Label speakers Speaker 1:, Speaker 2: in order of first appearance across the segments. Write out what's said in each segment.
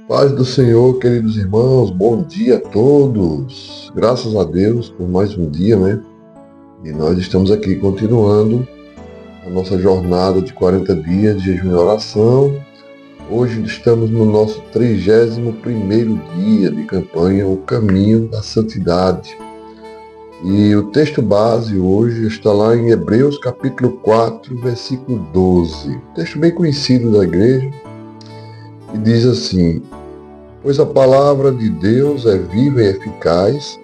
Speaker 1: Paz do Senhor, queridos irmãos, bom dia a todos. Graças a Deus por mais um dia, né? E nós estamos aqui continuando a nossa jornada de 40 dias de jejum e oração. Hoje estamos no nosso 31º dia de campanha, o caminho da santidade. E o texto base hoje está lá em Hebreus capítulo 4, versículo 12. Texto bem conhecido da igreja. E diz assim: pois a palavra de Deus é viva e eficaz,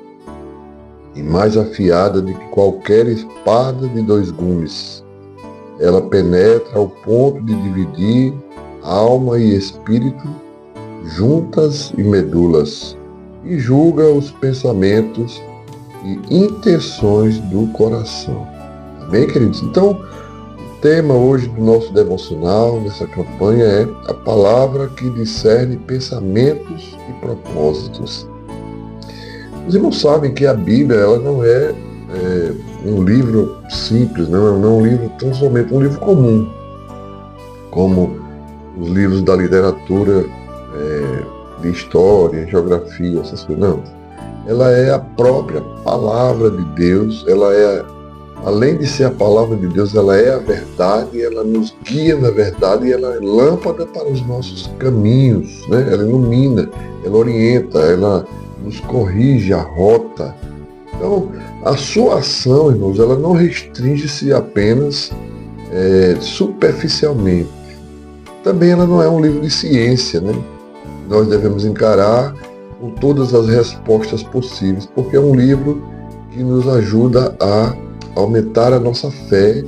Speaker 1: e mais afiada do que qualquer espada de dois gumes. Ela penetra ao ponto de dividir alma e espírito, juntas e medulas, e julga os pensamentos e intenções do coração. Amém, queridos? Então, o tema hoje do nosso devocional, nessa campanha, é a palavra que discerne pensamentos e propósitos. Os irmãos sabem que a Bíblia ela não é um livro simples, não é um livro tão somente um livro comum, como os livros da literatura de história, geografia, essas coisas. Não. Ela é a própria palavra de Deus, além de ser a palavra de Deus, ela é a verdade, ela nos guia na verdade e ela é lâmpada para os nossos caminhos, né? Ela ilumina, ela orienta, ela nos corrige a rota. Então, a sua ação, irmãos, ela não restringe-se apenas superficialmente. Também ela não é um livro de ciência, né? Nós devemos encarar com todas as respostas possíveis, porque é um livro que nos ajuda a aumentar a nossa fé,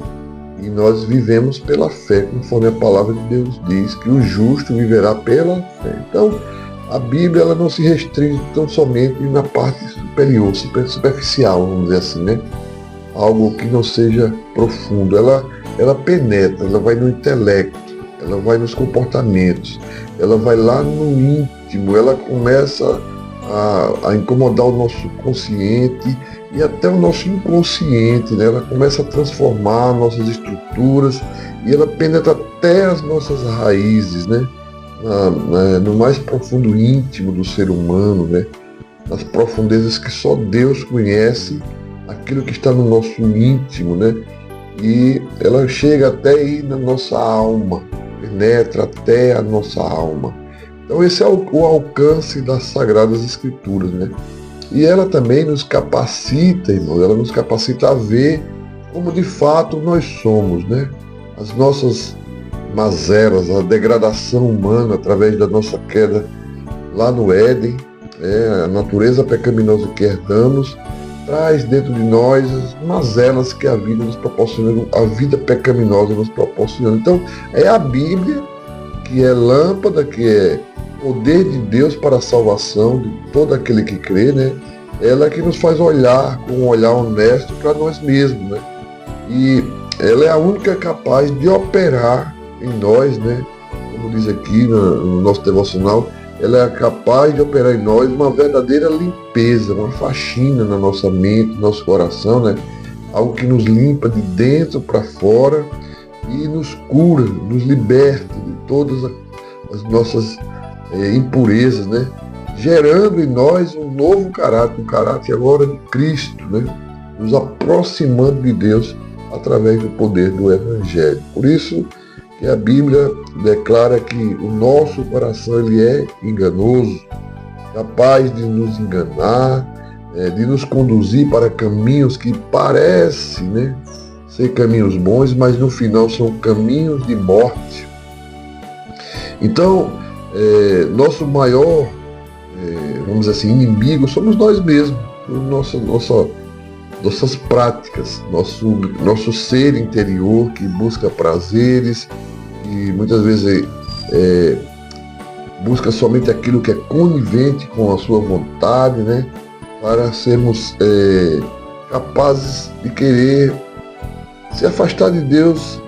Speaker 1: e nós vivemos pela fé, conforme a palavra de Deus diz, que o justo viverá pela fé. Então, a Bíblia ela não se restringe tão somente na parte superior, superficial, vamos dizer assim, né? Algo que não seja profundo. Ela penetra, ela vai no intelecto, ela vai nos comportamentos, ela vai lá no íntimo, ela começa a incomodar o nosso consciente e até o nosso inconsciente, né? Ela começa a transformar nossas estruturas e ela penetra até as nossas raízes, né? No mais profundo íntimo do ser humano, né? Nas profundezas que só Deus conhece, aquilo que está no nosso íntimo, né? E ela chega até aí na nossa alma, penetra até a nossa alma. Então esse é o alcance das Sagradas Escrituras, né? E ela também nos capacita, irmãos, ela nos capacita a ver como de fato nós somos, né? As nossas mazelas, a degradação humana através da nossa queda lá no Éden, a natureza pecaminosa que herdamos, traz dentro de nós as mazelas que a vida nos proporciona, a vida pecaminosa nos proporciona. Então, é a Bíblia que é lâmpada, que é poder de Deus para a salvação de todo aquele que crê, né? Ela que nos faz olhar com um olhar honesto para nós mesmos, né? E ela é a única capaz de operar em nós, né? Como diz aqui no nosso devocional, ela é capaz de operar em nós uma verdadeira limpeza, uma faxina na nossa mente, no nosso coração, né? Algo que nos limpa de dentro para fora e nos cura, nos liberta de todas as nossas impurezas, né? Gerando em nós um novo caráter, um caráter agora de Cristo, né? Nos aproximando de Deus através do poder do Evangelho. Por isso que a Bíblia declara que o nosso coração ele é enganoso, capaz de nos enganar, de nos conduzir para caminhos que parecem, né, ser caminhos bons, mas no final são caminhos de morte. Então, nosso maior, vamos dizer assim, inimigo somos nós mesmos, nossas práticas, nosso ser interior que busca prazeres e muitas vezes busca somente aquilo que é conivente com a sua vontade, né? Para sermos capazes de querer se afastar de Deus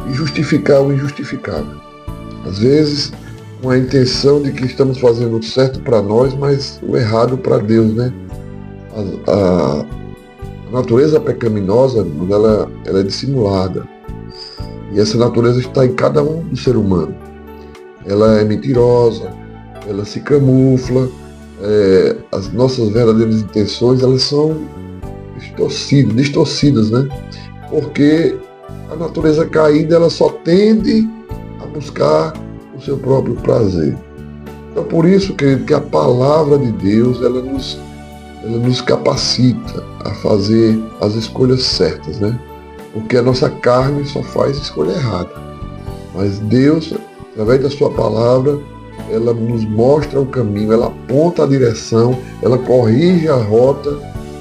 Speaker 1: e justificar o injustificável. Às vezes com a intenção de que estamos fazendo o certo para nós, mas o errado para Deus, né? A natureza pecaminosa, ela é dissimulada. E essa natureza está em cada um do ser humano. Ela é mentirosa, ela se camufla, as nossas verdadeiras intenções, elas são distorcidas, né? Porque a natureza caída, ela só tende a buscar o seu próprio prazer. Então, por isso, querido, que a palavra de Deus, ela nos capacita a fazer as escolhas certas, né? Porque a nossa carne só faz escolha errada. Mas Deus, através da sua palavra, ela nos mostra o caminho, ela aponta a direção, ela corrige a rota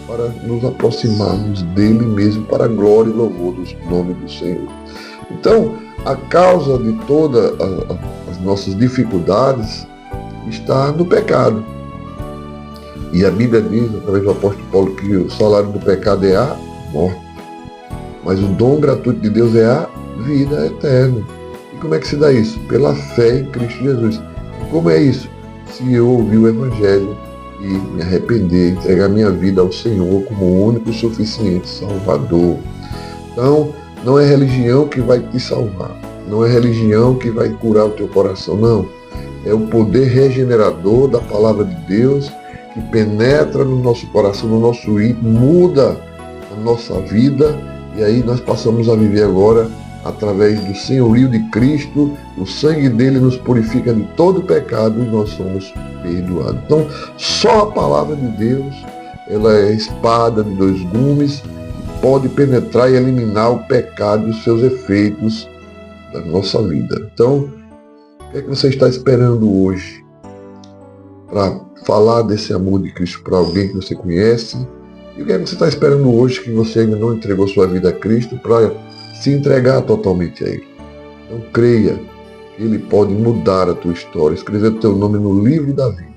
Speaker 1: para nos aproximarmos dele mesmo, para a glória e louvor do nome do Senhor. Então, a causa de todas as nossas dificuldades está no pecado. E a Bíblia diz, através do apóstolo Paulo, que o salário do pecado é a morte. Mas o dom gratuito de Deus é a vida eterna. E como é que se dá isso? Pela fé em Cristo Jesus. E como é isso? Se eu ouvir o Evangelho e me arrepender, entregar minha vida ao Senhor como o único e suficiente Salvador. Então, não é religião que vai te salvar. Não é religião que vai curar o teu coração, não. É o poder regenerador da palavra de Deus que penetra no nosso coração, no nosso íntimo, muda a nossa vida, e aí nós passamos a viver agora através do senhorio de Cristo. O sangue dele nos purifica de todo pecado e nós somos perdoados. Então, só a palavra de Deus, ela é espada de dois gumes, que pode penetrar e eliminar o pecado e os seus efeitos da nossa vida. Então, o que é que você está esperando hoje para falar desse amor de Cristo para alguém que você conhece? E o que é que você está esperando hoje que você ainda não entregou sua vida a Cristo para se entregar totalmente a Ele? Então creia que Ele pode mudar a tua história, escrever o teu nome no livro da vida.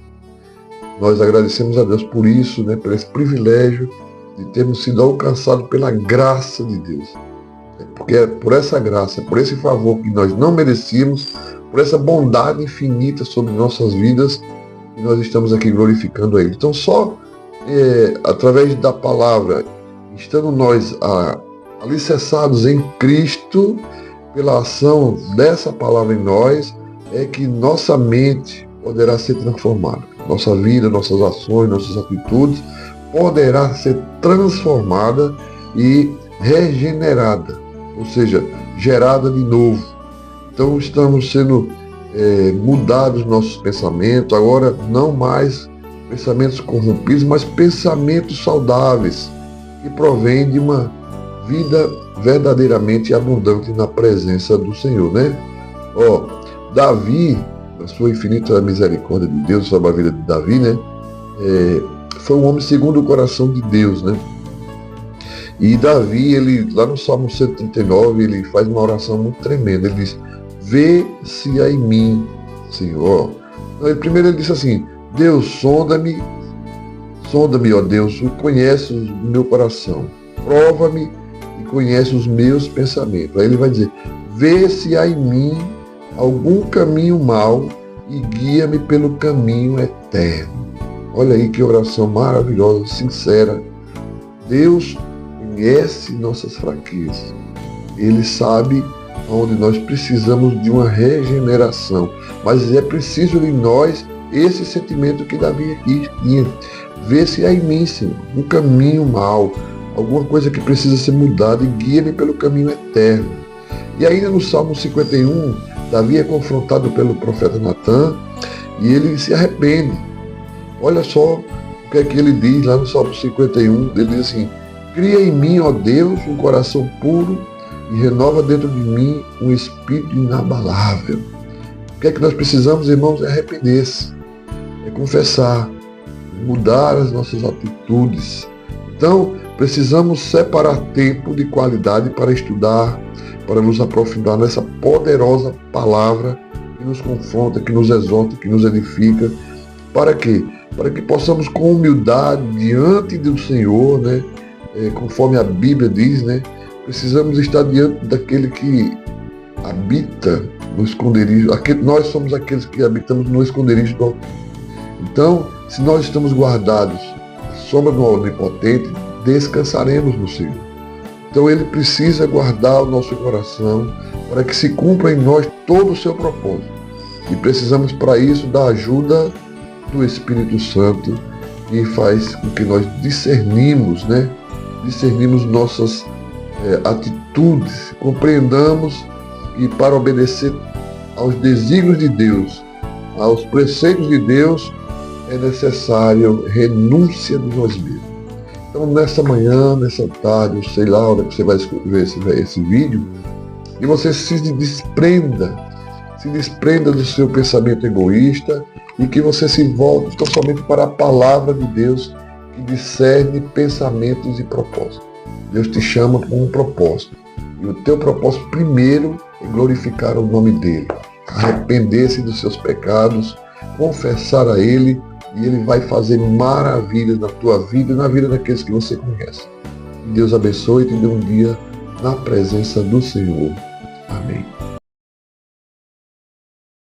Speaker 1: Nós agradecemos a Deus por isso, né, por esse privilégio de termos sido alcançados pela graça de Deus. Porque é por essa graça, por esse favor que nós não merecíamos, por essa bondade infinita sobre nossas vidas, que nós estamos aqui glorificando a Ele. Então só através da palavra, estando nós alicerçados em Cristo, pela ação dessa palavra em nós, é que nossa mente poderá ser transformada. Nossa vida, nossas ações, nossas atitudes poderá ser transformada e regenerada, ou seja, gerada de novo. Então estamos sendo mudados nossos pensamentos, agora não mais pensamentos corrompidos, mas pensamentos saudáveis, que provém de uma vida verdadeiramente abundante na presença do Senhor, né? Davi, na sua infinita misericórdia de Deus sobre a vida de Davi, né? Foi um homem segundo o coração de Deus, né? E Davi, ele, lá no Salmo 139, ele faz uma oração muito tremenda. Ele diz: vê se há em mim, Senhor. Primeiro ele disse assim: Deus, sonda-me, ó Deus, conhece o meu coração, prova-me e conhece os meus pensamentos. Aí ele vai dizer: vê se há em mim algum caminho mau e guia-me pelo caminho eterno. Olha aí que oração maravilhosa, sincera. Deus conhece nossas fraquezas. Ele sabe onde nós precisamos de uma regeneração. Mas é preciso em nós esse sentimento que Davi aqui tinha. Vê se há em mim, Senhor, um caminho mau, alguma coisa que precisa ser mudada, e guia-me pelo caminho eterno. E ainda no Salmo 51, Davi é confrontado pelo profeta Natan e ele se arrepende. Olha só o que é que ele diz lá no Salmo 51. Ele diz assim: cria em mim, ó Deus, um coração puro e renova dentro de mim um espírito inabalável. O que é que nós precisamos, irmãos? É arrepender-se, é confessar, mudar as nossas atitudes. Então, precisamos separar tempo de qualidade para estudar, para nos aprofundar nessa poderosa palavra que nos confronta, que nos exorta, que nos edifica. Para quê? Para que possamos com humildade diante do Senhor, né? Conforme a Bíblia diz, né? Precisamos estar diante daquele que habita no esconderijo. Nós somos aqueles que habitamos no esconderijo do Altíssimo. Então, se nós estamos guardados à sombra do Onipotente, descansaremos no Senhor. Então Ele precisa guardar o nosso coração para que se cumpra em nós todo o seu propósito. E precisamos para isso da ajuda do Espírito Santo, que faz com que nós discernimos nossas atitudes, compreendamos que para obedecer aos desígnios de Deus, aos preceitos de Deus, é necessário renúncia de nós mesmos. Então, nessa manhã, nessa tarde, eu sei lá a hora que você vai ver esse vídeo, e você se desprenda do seu pensamento egoísta e que você se volte tão somente para a palavra de Deus, que discerne pensamentos e propósitos. Deus te chama com um propósito, e o teu propósito primeiro é glorificar o nome dele, arrepender-se dos seus pecados, confessar a ele, e ele vai fazer maravilhas na tua vida e na vida daqueles que você conhece. Que Deus abençoe e te dê um dia na presença do Senhor. Amém.